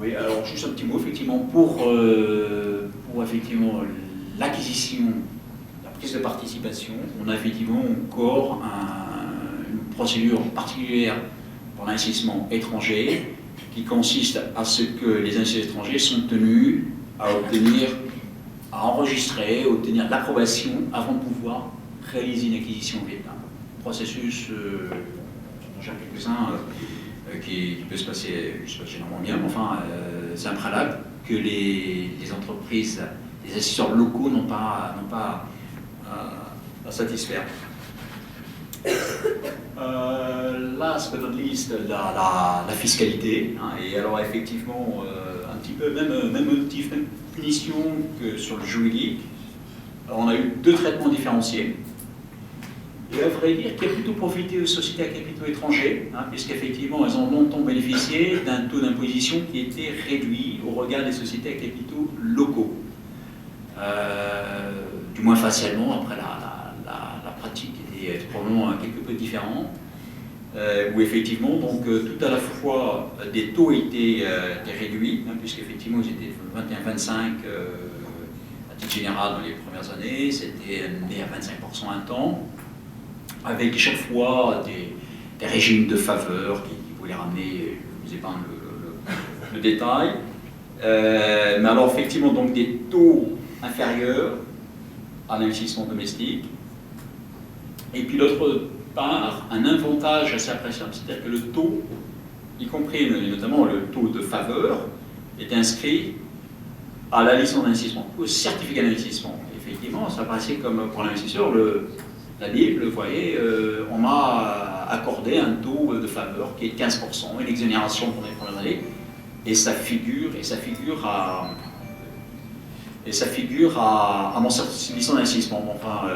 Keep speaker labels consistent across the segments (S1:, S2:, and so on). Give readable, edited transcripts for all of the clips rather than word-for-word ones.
S1: Oui, alors juste un petit mot, effectivement, pour effectivement l'acquisition, la prise de participation, on a effectivement encore une procédure particulière pour l'investissement étranger qui consiste à ce que les investisseurs étrangers sont tenus à enregistrer, obtenir l'approbation avant de pouvoir réaliser une acquisition au Vietnam. Processus, j'en ai quelques-uns qui peut se passer généralement bien, mais enfin, c'est un préalable que les entreprises, les investisseurs locaux n'ont pas à satisfaire. Last but not least, la fiscalité, hein, et alors effectivement, un petit peu même motif, même punition que sur le juridique. Alors, on a eu deux traitements différenciés. Et à vrai dire, qui a plutôt profité aux sociétés à capitaux étrangers, hein, puisqu'effectivement, elles ont longtemps bénéficié d'un taux d'imposition qui était réduit au regard des sociétés à capitaux locaux. Du moins facialement, après la pratique était probablement quelque peu différente, où effectivement, donc, tout à la fois, des taux étaient réduits, hein, puisqu'effectivement, ils étaient 21-25 à titre général dans les premières années, c'était né à 25% un temps, avec chaque fois des régimes de faveur qui voulaient ramener, je vous épargne le détail, mais alors effectivement donc des taux inférieurs à l'investissement domestique, et puis d'autre part un avantage assez appréciable, c'est-à-dire que le taux, y compris notamment le taux de faveur, est inscrit à la licence d'investissement, au certificat d'investissement. Effectivement, ça paraissait comme pour l'investisseur, la Bible, vous voyez, on m'a accordé un taux de faveur qui est de 15%, et l'exonération pour les premières années, et ça figure à mon licence d'investissement, enfin,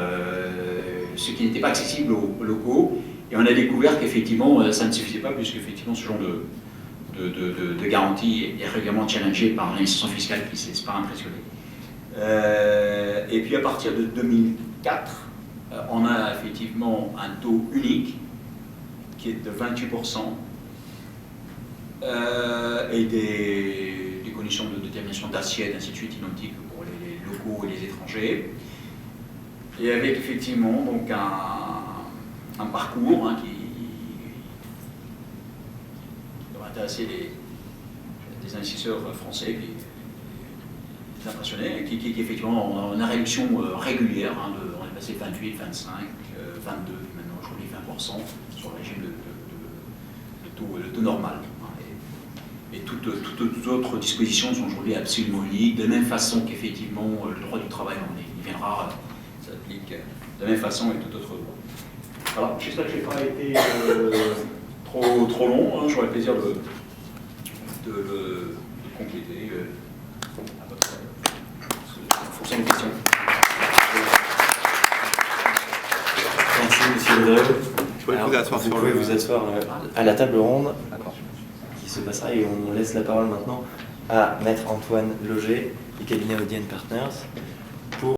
S1: ce qui n'était pas accessible aux locaux, et on a découvert qu'effectivement, ça ne suffisait pas, puisqu'effectivement, ce genre de garantie est régulièrement challengée par l'institution fiscale qui ne s'est pas impressionnée. Et puis à partir de 2004, on a effectivement un taux unique qui est de 28% et des conditions de détermination d'assiette, ainsi de suite, identiques pour les locaux et les étrangers. Et avec effectivement donc un parcours hein, qui doit intéresser des investisseurs français qui impressionnés, qui effectivement ont une réduction régulière, hein, on est passé de 28, 25, 22, maintenant aujourd'hui 20% sur le régime de taux normal. Hein, et toutes autres dispositions sont aujourd'hui absolument uniques, de la même façon qu'effectivement le droit du travail, il viendra, s'applique de la même façon et tout autre droit. Voilà, j'espère que je n'ai pas été trop long, hein, j'aurai le plaisir de compléter. Une question.
S2: Merci, monsieur Ledreux.
S3: Vous pouvez vous asseoir à la table ronde qui se passera et on laisse la parole maintenant à Maître Antoine Loger du cabinet Audience Partners.